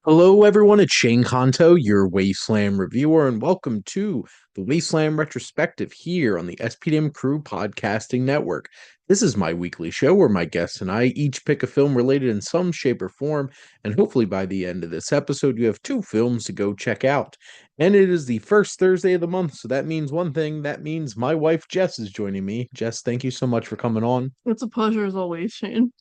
Hello, everyone. It's Shane Conto, your Wasteland reviewer, and welcome to the Wasteland Retrospective here on the SPDM Crew Podcasting Network. This is my weekly show where my guests and I each pick a film related in some shape or form, and hopefully by the end of this episode, you have two films to go check out. And it is the first Thursday of the month, so that means one thing. That means my wife Jess is joining me. Jess, thank you so much for coming on. It's a pleasure as always, Shane.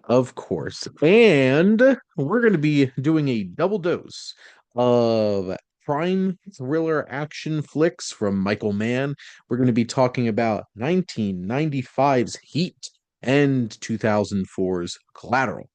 Of course. And we're going to be doing a double dose of crime thriller action flicks from Michael Mann. We're going to be talking about 1995's Heat and 2004's Collateral.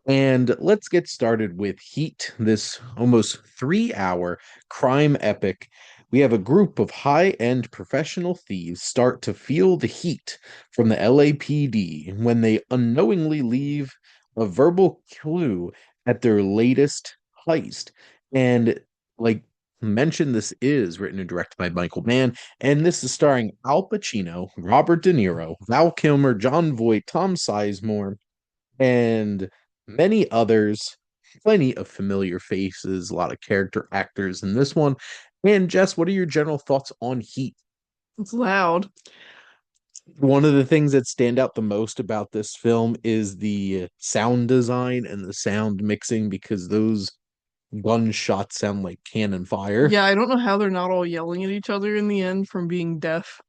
And let's get started with Heat, this almost 3 hour crime epic. We have a group of high end professional thieves start to feel the heat from the LAPD when they unknowingly leave a verbal clue at their latest heist. And, like mentioned, this is written and directed by Michael Mann, and this is starring Al Pacino, Robert De Niro, Val Kilmer, John Voight, Tom Sizemore, and many others, plenty of familiar faces, a lot of character actors in this one. And Jess, what are your general thoughts on Heat? It's loud. One of the things that stand out the most about this film is the sound design and the sound mixing because those gunshots sound like cannon fire. Yeah, I don't know how they're not all yelling at each other in the end from being deaf.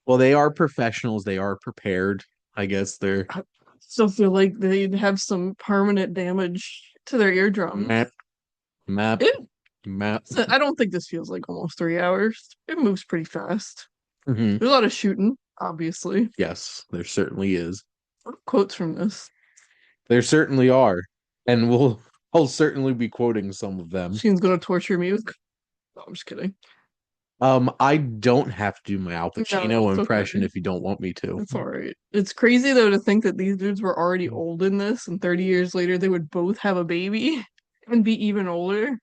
Well, they are professionals, they are prepared. I guess they're I still feel like they'd have some permanent damage to their eardrums. map, map, It, map. I don't think this feels like almost 3 hours. It moves pretty fast. Mhm. There's a lot of shooting, obviously. Yes, there certainly is. Quotes from this. There certainly are, and I'll certainly be quoting some of them. Shane's gonna torture me with. No, I'm just kidding. I don't have to do my Al No, Pacino it's okay. impression if you don't want me to. It's all right. It's crazy though to think that these dudes were already old in this, and 30 years later they would both have a baby and be even older.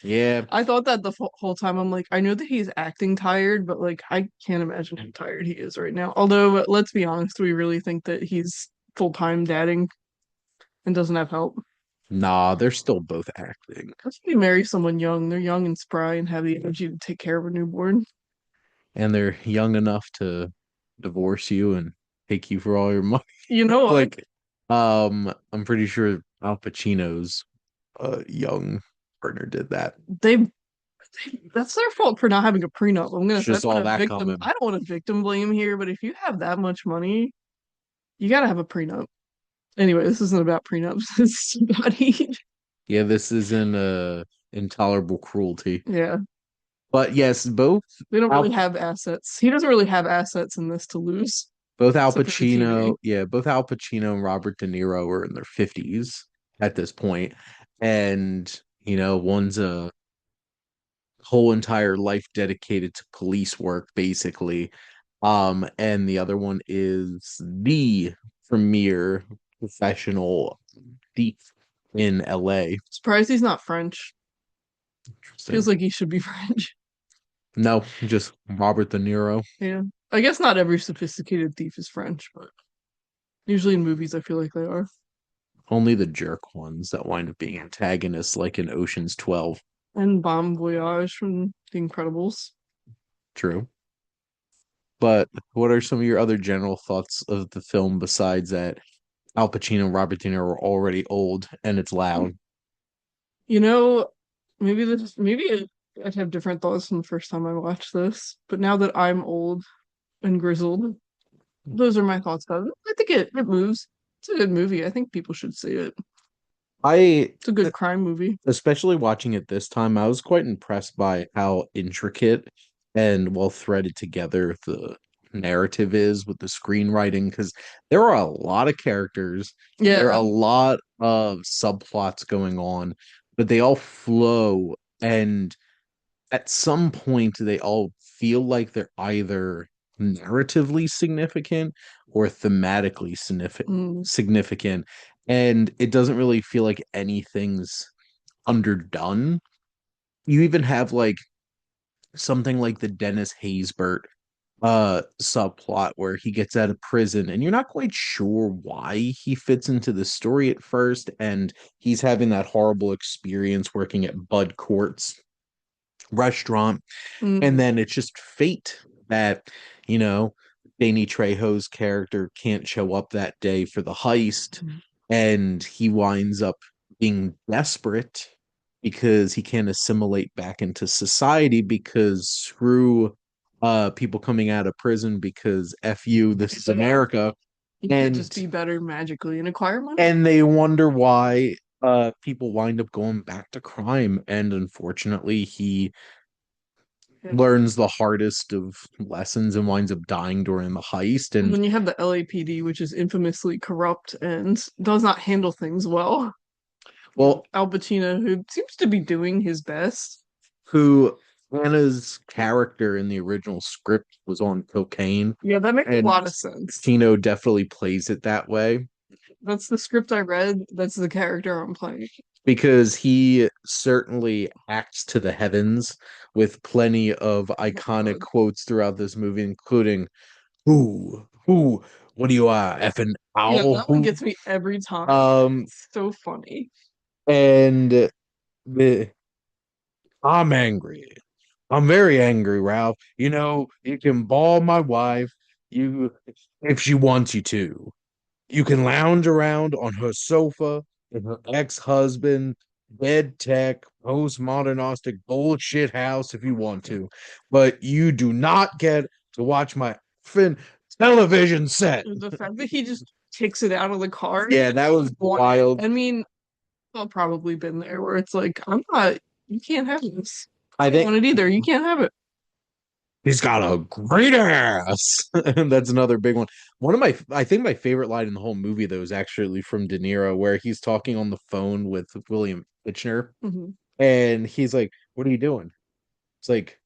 Yeah, I thought that the whole time. I'm like, I know that he's acting tired, but like, I can't imagine how tired he is right now. Although, let's be honest, we really think that he's full-time dadding and doesn't have help. nah, they're still both acting, How should you marry someone young? They're young and spry and have the energy to take care of a newborn. and they're young enough to divorce you and take you for all your money. You know what? Like, I'm pretty sure Al Pacino's young partner did that. That's their fault for not having a prenup. I'm gonna It's say I just don't all want to that victim. coming. I don't want to victim blame here, but if you have that much money, you gotta have a prenup. Anyway, this isn't about prenups. It's about heat. Yeah, this isn't intolerable cruelty. Yeah, But yes, they don't really Al have assets. He doesn't really have assets in this to lose, Both Al except for the TV. Pacino, yeah, both Al Pacino and Robert De Niro are in their 50s at this point. And, one's a whole entire life dedicated to police work, basically. And the other one is the premier professional thief in LA. Surprised he's not French. Feels Interesting. like he should be French. No, just Robert De Niro. Yeah, I guess not every sophisticated thief is French, but usually in movies, I feel like they are. Only the jerk ones that wind up being antagonists, like in Ocean's 12. And Bon Voyage from The Incredibles. True. But what are some of your other general thoughts of the film besides that Al Pacino and Robert De Niro are already old and it's loud? You know, maybe I'd have different thoughts from the first time I watched this, but now that I'm old and grizzled, those are my thoughts about it. I think it moves. It's a good movie. I think people should see it. I, It's a good crime movie. especially watching it this time, I was quite impressed by how intricate and well threaded together the narrative is with the screenwriting because there are a lot of characters, there are Yeah. a lot of subplots going on, but they all flow, and at some point they all feel like they're either narratively significant or thematically Mm. significant, and it doesn't really feel like anything's underdone. You even have like something like the Dennis Haysbert subplot where he gets out of prison and you're not quite sure why he fits into the story at first, and he's having that horrible experience working at Bud Court's restaurant, and Mm. then it's just fate that, you know, Danny Trejo's character can't show up that day for the heist, and he winds up being desperate because he can't assimilate back into society because screw people coming out of prison because F you, this is America. You can't And just be better magically and acquire money. they wonder why people wind up going back to crime. And unfortunately, he Yeah. learns the hardest of lessons and winds up dying during the heist. And And then you have the LAPD, which is infamously corrupt and does not handle things well. well, Al Pacino, who seems to be doing his best. who Anna's character in the original script was on cocaine, Yeah, that makes a and lot of sense. Tino definitely plays it that way That's the script I read. That's the character I'm playing. because he certainly acts to the heavens with plenty of Oh, iconic God. quotes throughout this movie, including who, what do you effing Yeah, owl? that one Who? gets me every time. Um, It's so funny. and the I'm angry. I'm very angry, Ralph. You know, you can ball my wife, you if she wants you to. You can lounge around on her sofa in her ex-husband, dead tech, postmodernistic bullshit house if you want to, but you do not get to watch my fin television set. The fact that he just kicks it out of the car. Yeah, that was wild. I mean, I've probably been there where it's like, I'm not, you can't have this. I I don't think want it either. You can't have it. he's got a great ass. That's another big one. I think my favorite line in the whole movie, though, is actually from De Niro, where he's talking on the phone with William Fichtner, Hmm. and he's like, "What are you doing?" It's like,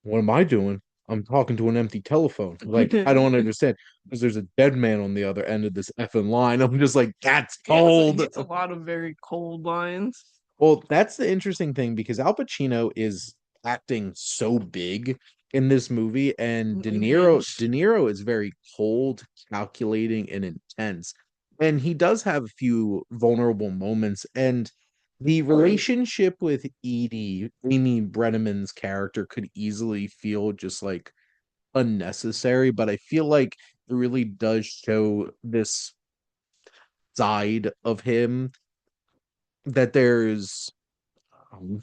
"What am I doing? I'm talking to an empty telephone." Like, I don't understand because there's a dead man on the other end of this effing line. I'm just like, "That's He cold." gets a lot of very cold lines. Well, that's the interesting thing because Al Pacino is acting so big in this movie, and Unhinged. De Niro is very cold, calculating, and intense. And he does have a few vulnerable moments. And the relationship with Edie, Amy Brenneman's character, could easily feel just like unnecessary, but I feel like it really does show this side of him that there's um,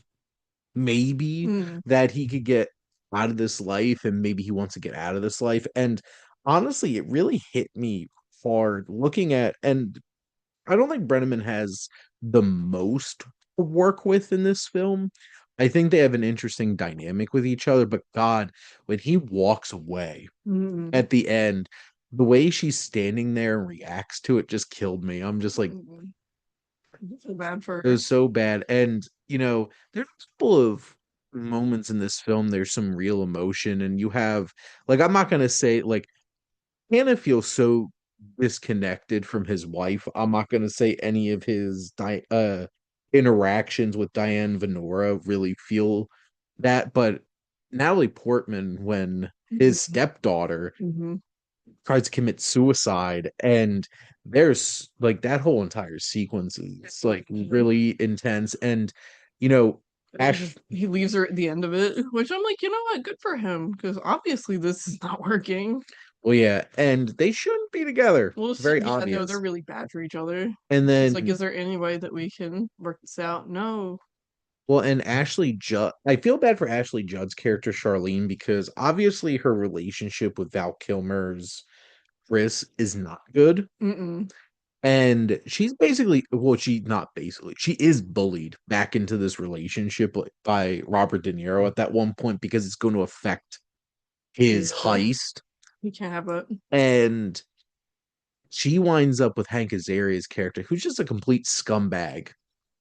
maybe Mm. that he could get out of this life and maybe he wants to get out of this life. And honestly, it really hit me hard looking at, and I don't think Brenneman has the most to work with in this film. I think they have an interesting dynamic with each other, but God, when he walks away Mm. at the end, the way she's standing there and reacts to it just killed me. I'm just like, Mm. I feel bad for it her. was so bad. And, there's a couple of moments in this film, there's some real emotion, and you have, like, I'm not gonna say, like, Hannah feels so disconnected from his wife. I'm not gonna say any of his interactions with Diane Venora really feel that, but Natalie Portman, when his Mhm. stepdaughter Mhm. tries to commit suicide, and there's like that whole entire sequence is like really intense. And you know Ash He leaves her at the end of it, which I'm like, you know what? Good for him, because obviously this is not working. well, yeah, and they shouldn't be together, Well, it's very yeah, no, they're obvious. really bad for each other. And It's like, then is there any way that we can work this out? No. well, and Ashley Judd, I feel bad for Ashley Judd's character Charlene because obviously her relationship with Val Kilmer's Chris is not good. Mm-mm. And she's basically, well, she not basically, she is bullied back into this relationship by Robert De Niro at that one point because it's going to affect his Yeah, heist. he can't have it. And she winds up with Hank Azaria's character, who's just a complete scumbag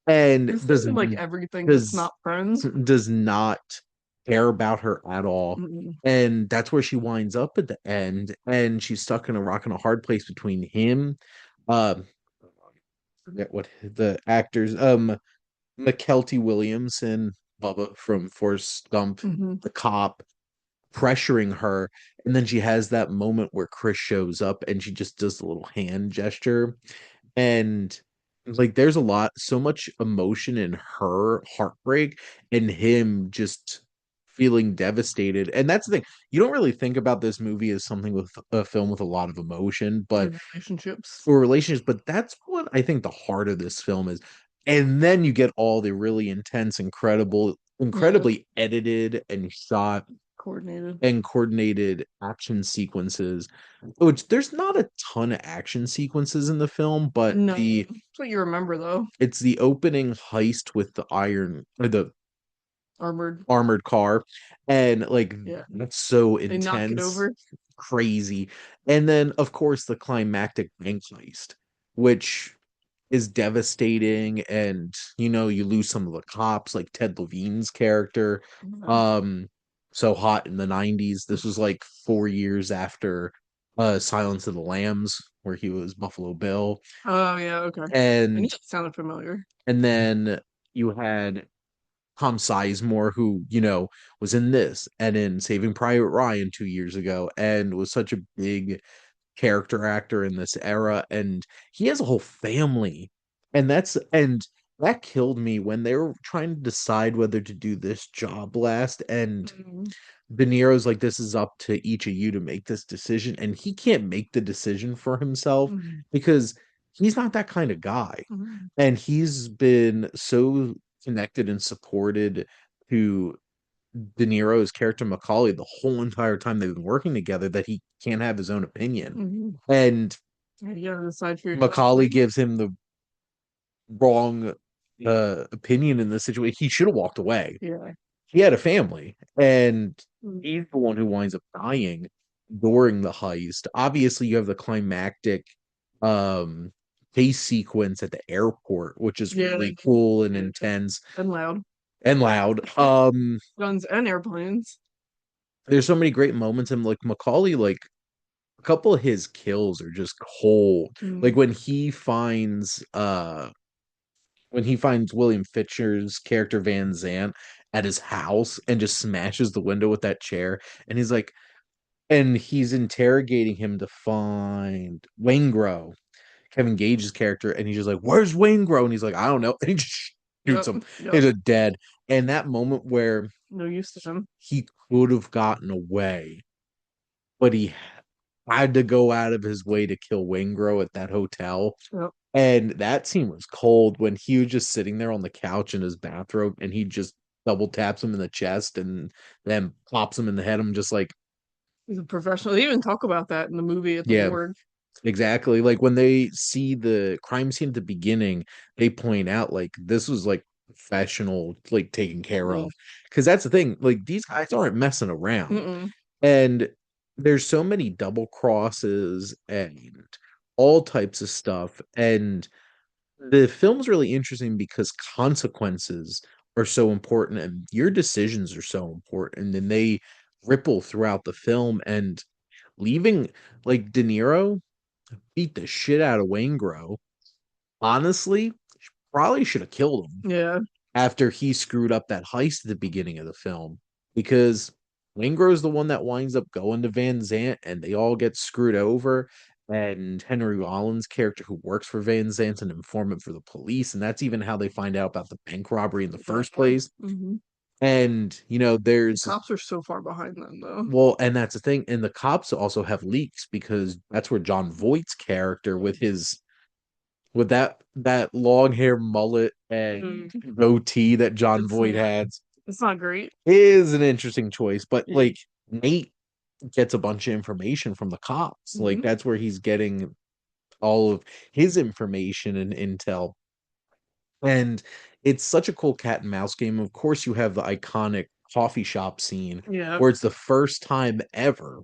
and This is like everything that's does not friends. does not care about her at all. Mm-mm. And that's where she winds up at the end, and she's stuck in a rock and a hard place between him, um, forget what the actors, McKelty Williams and Bubba from Forrest Gump, Mm-hmm. the cop, pressuring her, and then she has that moment where Chris shows up and she just does a little hand gesture, and like there's a lot, so much emotion in her heartbreak and him just feeling devastated. And that's the thing, you don't really think about this movie as something with a film with a lot of emotion, but And relationships. or relationships, but that's what I think the heart of this film is. And then you get all the really intense, Yeah, incredibly edited and shot coordinated. and coordinated action sequences, which there's not a ton of action sequences in the film, but No, the that's what you remember though. it's the opening heist with the iron or the Armored. armored car, and like Yeah, that's so they knock it intense, over. crazy. And then of course the climactic bank heist, which is devastating, and you lose some of the cops like Ted Levine's character. Yeah. um so hot in the 90s, this was like 4 years after Silence of the Lambs, where he was Buffalo Bill. Oh yeah, okay. I knew and it sounded familiar. and then you had Tom Sizemore, who was in this and in Saving Private Ryan 2 years ago, and was such a big character actor in this era, and he has a whole family. And that killed me when they were trying to decide whether to do this job last, and Mhm. De Niro's like, this is up to each of you to make this decision, and he can't make the decision for himself Mhm. because he's not that kind of guy. Mhm. And he's been so connected and supported to De Niro's character Macaulay the whole entire time they've been working together that he can't have his own opinion. Mhm. And Yeah, you gotta decide for yourself. Macaulay Like, gives him the wrong opinion in this situation. He should have walked away. yeah. He had a family, and Mhm. he's the one who winds up dying during the heist. Obviously, you have the climactic um chase sequence at the airport, which is Yeah, really cool and yeah, intense and loud. and loud. Guns and airplanes. There's so many great moments, and like Macaulay, like a couple of his kills are just cold. Like Mm. when he finds William Fitcher's character Van Zant at his house and just smashes the window with that chair, and he's interrogating him to find Waingro, Kevin Gage's character, and he's just like, "Where's Waingro?" And he's like, "I don't know," and he just shoots Yep, him. yep. He's a dead. And that moment where No use to him. he could have gotten away, but he had to go out of his way to kill Waingro at that hotel. Yep. And that scene was cold when he was just sitting there on the couch in his bathrobe, and he just double taps him in the chest and then pops him in the head. I'm just like, He's a professional. They even talk about that in the movie at the yeah, morgue. exactly. Like when they see the crime scene at the beginning, they point out like this was like professional, like taken care Yeah. of. Because that's the thing, like these guys aren't messing around. Mm-mm. And there's so many double crosses and all types of stuff. And the film's really interesting because consequences are so important and your decisions are so important, and they ripple throughout the film. And leaving, like, De Niro beat the shit out of Waingro. Honestly, probably should have killed him Yeah. after he screwed up that heist at the beginning of the film, because Waingro is the one that winds up going to Van Zant and they all get screwed over. And Henry Rollins' character, who works for Van Zant's an informant for the police, and that's even how they find out about the bank robbery in the first Exactly. place. Hmm. And The there's cops are so far behind them, though. well, and that's the thing, and the cops also have leaks because that's where John Voight's character with that long hair mullet and Mm. goatee that John It's Voight not. had It's not great. is an interesting choice. But Yeah. like Nate gets a bunch of information from the cops. Like Hmm. that's where he's getting all of his information and intel. And it's such a cool cat and mouse game. Of course, you have the iconic coffee shop scene Yeah. where it's the first time ever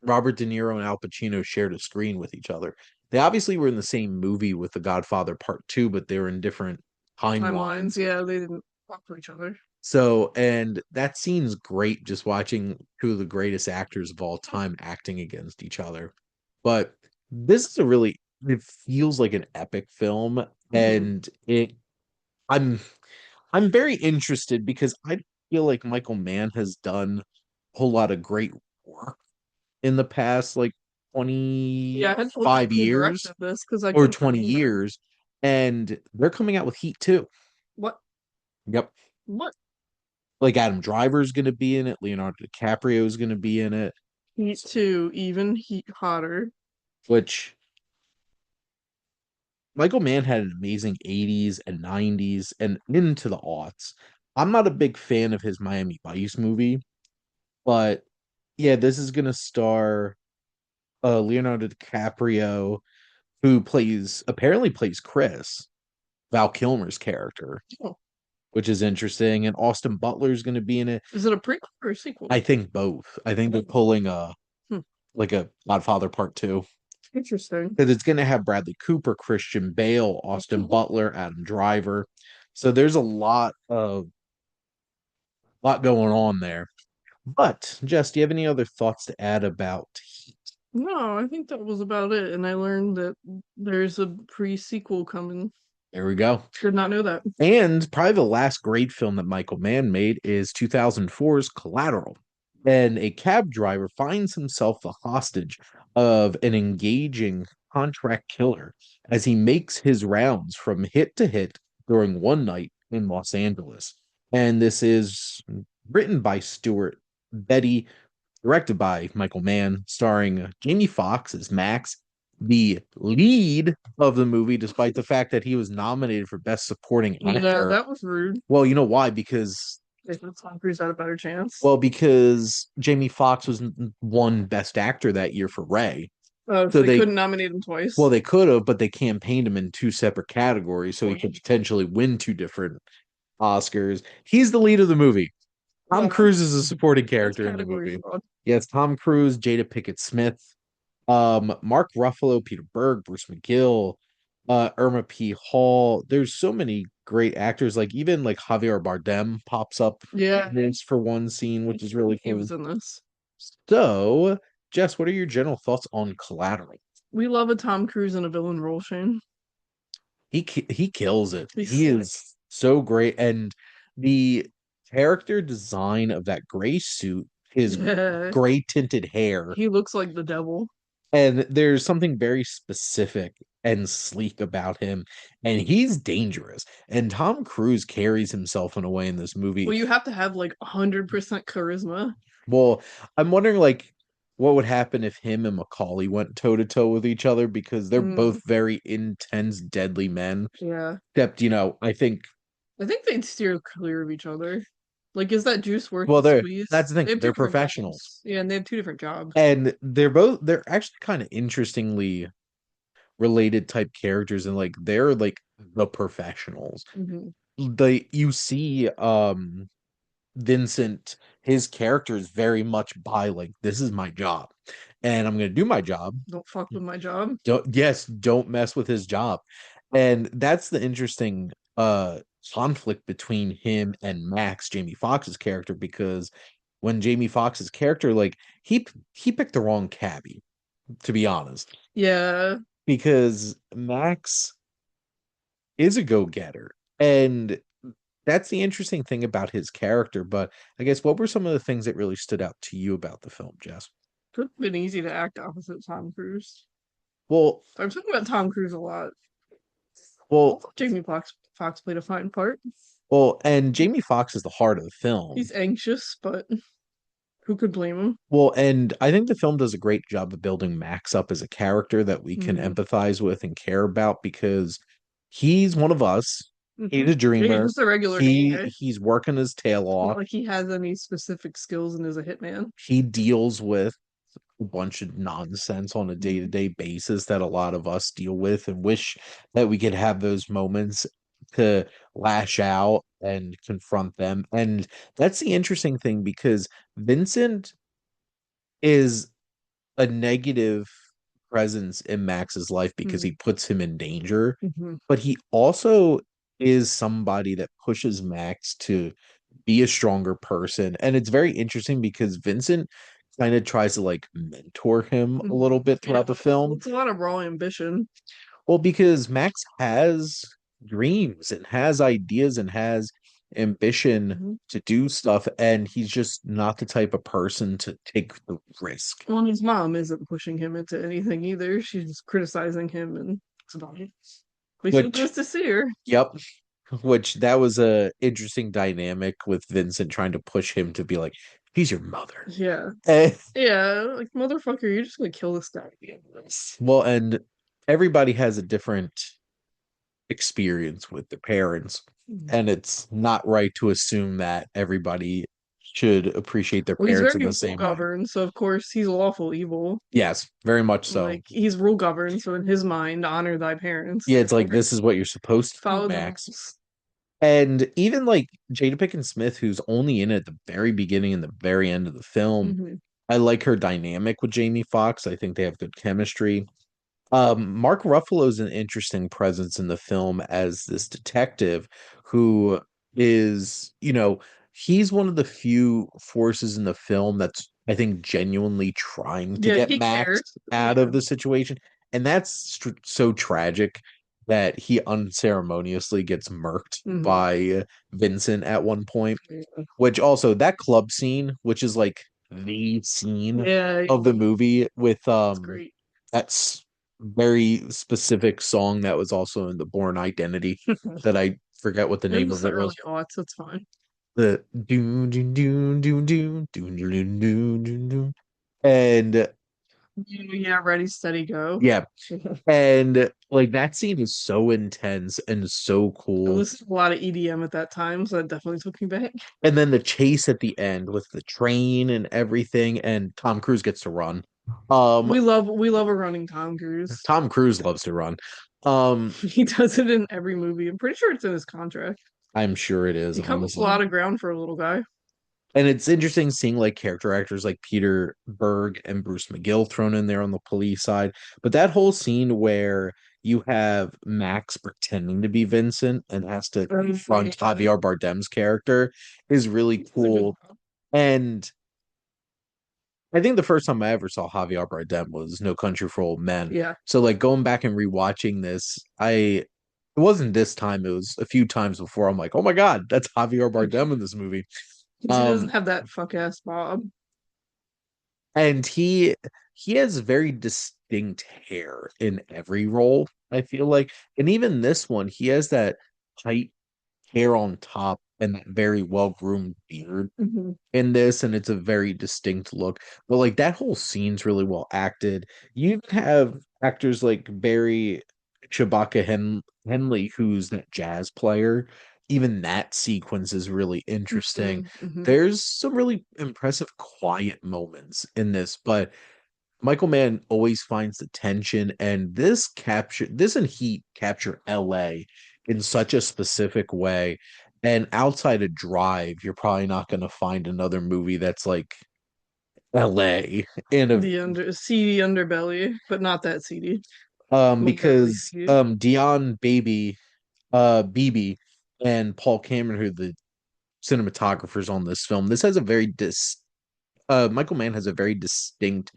Robert De Niro and Al Pacino shared a screen with each other. They obviously were in the same movie with The Godfather Part 2, but they were in different Timelines. timelines. Yeah, they didn't talk to each other. So, and that scene's great just watching two of the greatest actors of all time acting against each other. But this is it feels like an epic film, Hmm. and I'm I'm very interested because I feel like Michael Mann has done whole lot of great work in the past like Yeah, I had to look up 25 who years directed this because I or couldn't 20 remember. years, and they're coming out with Heat too. What? Yep. What? Like Adam Driver's going to be in it, Leonardo DiCaprio is going to be in it, Heat 2, even heat hotter. which Michael Mann had an amazing 80s and 90s and into the aughts. I'm not a big fan of his Miami Vice movie, but yeah, this is going to star Leonardo DiCaprio, who apparently plays Chris, Val Kilmer's character, Oh, which is interesting. And Austin Butler's going to be in it. is it a prequel or a sequel? I think both. I think they're pulling a Hmm, like a Godfather Part Two interesting. because it's going to have Bradley Cooper, Christian Bale, Austin Butler, Adam Driver. So there's a lot going on there. But Jess, do you have any other thoughts to add about Heat? No, I think that was about it. And I learned that there's a pre-sequel coming. There we go. Did not know that. And probably the last great film that Michael Mann made is 2004's Collateral. And a cab driver finds himself the hostage of an engaging contract killer as he makes his rounds from hit to hit during one night in Los Angeles. And this is written by Stuart Betty, directed by Michael Mann, starring Jamie Foxx as Max, the lead of the movie, despite the fact that he was nominated for Best Supporting Yeah, Actor. that was rude. Well, you know why? Because They thought Tom Cruise had a better chance. because Jamie Foxx was won Best Actor that year for Ray. Oh, so So they couldn't nominate him twice. they could have, but they campaigned him in two separate categories, so he Well, could potentially win two different Oscars. He's the lead of the movie. Tom yeah, Cruise is a supporting that's character in the category movie. fraud. Yes, Tom Cruise, Jada Pickett Smith, Mark Ruffalo, Peter Berg, Bruce McGill, Irma P. Hall. There's so many great actors. Like even like Javier Bardem pops up Yeah, in this for one scene, which is really he cool. was in this. So, Jess, what are your general thoughts on Collateral? We love a Tom Cruise in a villain role, Shane. He kills it. He's He slick. is so great, and the character design of that gray suit, his Yeah, gray tinted hair, he looks like the devil. and there's something very specific and sleek about him, and he's dangerous. And Tom Cruise carries himself in a way in this movie. Well, you have to have like 100% charisma. Well, I'm wondering like what would happen if him and Macaulay went toe to toe with each other because they're Mm, both very intense, deadly men. yeah, Except, I think I think they'd steer clear of each other. Like, is that juice worth well the they're squeeze? that's the thing, They have two they're different professionals. jobs. Yeah, and they have two different jobs. And they're actually kind of interestingly related type characters and like they're like the professionals. Hmm. You see Vincent, his character is very much by like this is my job and I'm going to do my job. Don't fuck with my job. Don't mess with his job. And that's the interesting conflict between him and Max, Jamie Foxx's character, because when Jamie Foxx's character like he picked the wrong cabbie, to be honest, Yeah, because Max is a go-getter. And that's the interesting thing about his character. But I guess what were some of the things that really stood out to you about the film, Jess? could have been easy to act opposite Tom Cruise. Well, I'm talking about Tom Cruise a lot. well, Jamie Fox played a fine part. and Jamie Foxx is the heart of the film. He's anxious, but who could blame him? Well, and I think the film does a great job of building Max up as a character that we can Hmm. empathize with and care about because he's one of us. Hmm. He's a Yeah, he's dreamer. just a regular guy. He's working his tail It's not off. like he has any specific skills and is a hitman. He deals with a bunch of nonsense on a Mhm. day-to-day basis that a lot of us deal with and wish that we could have those moments to lash out and confront them. And that's the interesting thing because Vincent is a negative presence in Max's life because he puts him in danger, Mm-hmm. but he also is somebody that pushes Max to be a stronger person. And it's very interesting because Vincent kind of tries to like mentor him a little bit Yeah, throughout the film. it's a lot of raw ambition. Well, because Max has dreams and has ideas and has ambition Mhm. to do stuff, and he's just not the type of person to take the risk. Well, his mom isn't pushing him into anything either. She's criticizing him and it's about it. But he still goes Which, to see her. yep, which that was a interesting dynamic with Vincent trying to push him to be like, he's your mother. Yeah. Eh, Yeah, like motherfucker, you're just gonna kill this guy. well, and everybody has a different experience with their parents, Mhm. and it's not right to assume that everybody should appreciate their Well, he's parents in very the rule same way. governed, so of course he's lawful evil. Yes, very much so. Like he's rule governed, so in his mind, honor thy parents. Yeah, it's like Therefore, this is what you're supposed to do, follow the Max. rules. And even like Jada Pinkett Smith, who's only in it at the very beginning and the very end of the film, Hmm. I like her dynamic with Jamie Foxx. I think they have good chemistry. Mark Ruffalo is an interesting presence in the film as this detective who is, he's one of the few forces in the film that's, I think, genuinely trying to Yeah, get he Max cares. out Yeah. of the situation. And that's so tragic that he unceremoniously gets murked Hmm. by Vincent at one point, which also that club scene, which is like the scene Yeah, of the movie with it's great. that's very specific song that was also in the Born Identity that I forget what the It name was of the it early was. aughts, it's fine. The do do do do do do do do do do. And Yeah, ready, steady, go. yeah, and like that scene is so intense and so I cool. listened to a lot of EDM at that time, so that definitely took me back. And then the chase at the end with the train and everything, and Tom Cruise gets to run. Um, We love a running Tom Cruise. Tom Cruise loves to run. Um, He does it in every movie. I'm pretty sure it's in his contract. I'm sure it is, He covers a honestly. lot of ground for a little guy. And it's interesting seeing like character actors like Peter Berg and Bruce McGill thrown in there on the police side. But that whole scene where you have Max pretending to be Vincent and has to confront Yeah, Javier Bardem's character is really it's a good. cool. And I think the first time I ever saw Javier Bardem was No Country for Old Men. Yeah, So like going back and rewatching this, it wasn't this time, it was a few times before. I'm like, oh my God, that's Javier Bardem in this movie. because he doesn't Um, have that fuck ass bob. and he has very distinct hair in every role, I feel like. And even this one, he has that tight hair on top and that very well-groomed beard Hmm. in this, and it's a very distinct look. But like that whole scene's really well acted. You even have actors like Barry Henley, who's that jazz player. Even that sequence is really interesting. Hmm. Hmm. There's some really impressive quiet moments in this, but Michael Mann always finds the tension, and this and Heat capture LA in such a specific way. And outside of Drive, you're probably not going to find another movie that's like LA in a The seedy underbelly, but not that seedy. Moderately because seedy. Dion Beebe and Paul Cameron, who are the cinematographers on this film, this has a very Michael Mann has a very distinct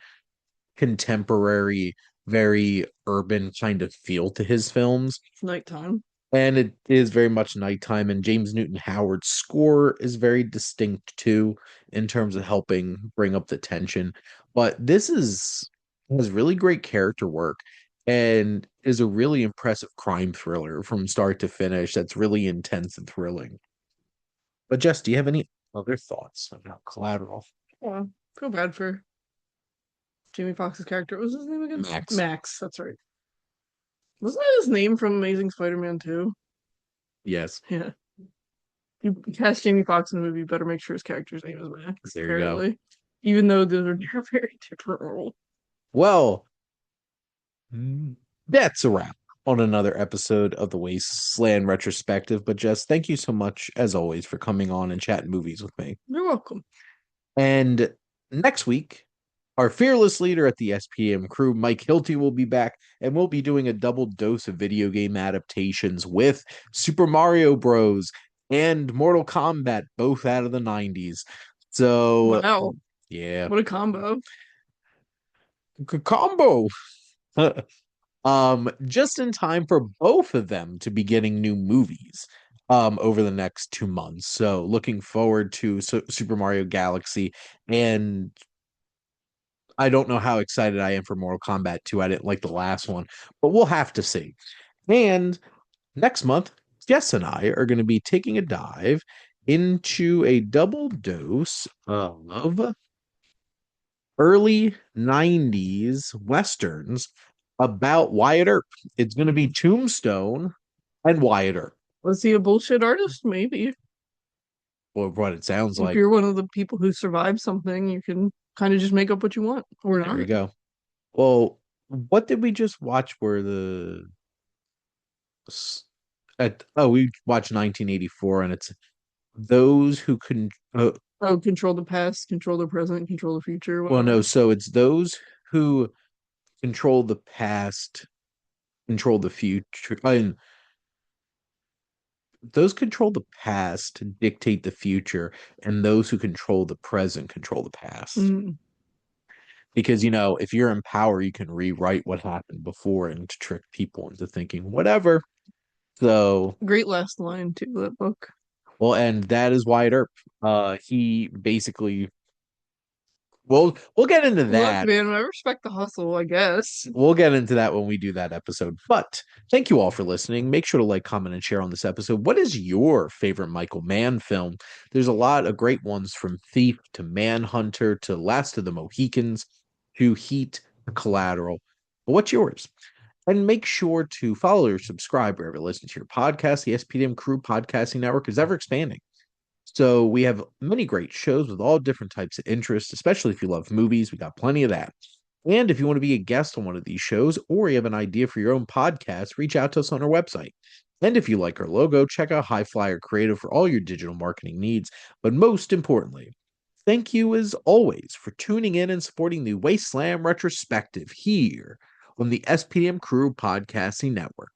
contemporary, very urban kind of feel to his films. It's nighttime. And it is very much nighttime. And James Newton Howard's score is very distinct too, in terms of helping bring up the tension. But this is has really great character work and is a really impressive crime thriller from start to finish that's really intense and thrilling. But Jess, do you have any other thoughts about Collateral? Yeah, feel bad for Jamie Foxx's character. What was his name again? Max. Max. That's right. Wasn't that his name from Amazing Spider-Man 2? Yes, Yeah. You cast Jamie Foxx in the movie, you better make sure his character's name is Max, there you go. apparently. Even though those are very different roles. Well, that's a wrap on another episode of the Wasteland Retrospective. But Jess, thank you so much, as always, for coming on and chatting movies with me. You're welcome. And next week, our fearless leader at the SPM crew, Mike Hilty, will be back, and we'll be doing a double dose of video game adaptations with Super Mario Bros. And Mortal Kombat, both out of the 90s. So, Wow. yeah, What a combo. combo. Just in time for both of them to be getting new movies. over the next 2 months. So looking forward to Super Mario Galaxy, and I don't know how excited I am for Mortal Kombat 2. I didn't like the last one, but we'll have to see. And next month, Jess and I are going to be taking a dive into a double dose of early 90s westerns about Wyatt Earp. It's going to be Tombstone and Wyatt Earp. Was he a bullshit artist? Maybe. Or what it sounds If like. you're one of the people who survived something, you can kind of just make up what you want or There you not. go. Well, what did we just watch where the we watched 1984, and it's those who can Oh, control the past, control the present, control the future, well, no, whatever. so it's those who control the past, control the future, and those control the past dictate the future, and those who control the present control the past. Mm. Because, if you're in power, you can rewrite what happened before and trick people into thinking whatever. So, Great last line too, that book. well, and that is Wyatt Earp. He basically, we'll get into Look, that. man, I respect the hustle, I guess. We'll get into that when we do that episode. But thank you all for listening. Make sure to like, comment, and share on this episode. What is your favorite Michael Mann film? There's a lot of great ones, from Thief to Manhunter to Last of the Mohicans to Heat to Collateral. But what's yours? And make sure to follow or subscribe wherever you listen to your podcast. The SPDM Crew Podcasting Network is ever expanding. So we have many great shows with all different types of interests, especially if you love movies. We got plenty of that. And if you want to be a guest on one of these shows, or you have an idea for your own podcast, reach out to us on our website. And if you like our logo, check out High Flyer Creative for all your digital marketing needs. But most importantly, thank you as always for tuning in and supporting the Wasteland Retrospective here on the SPDM Crew Podcasting Network.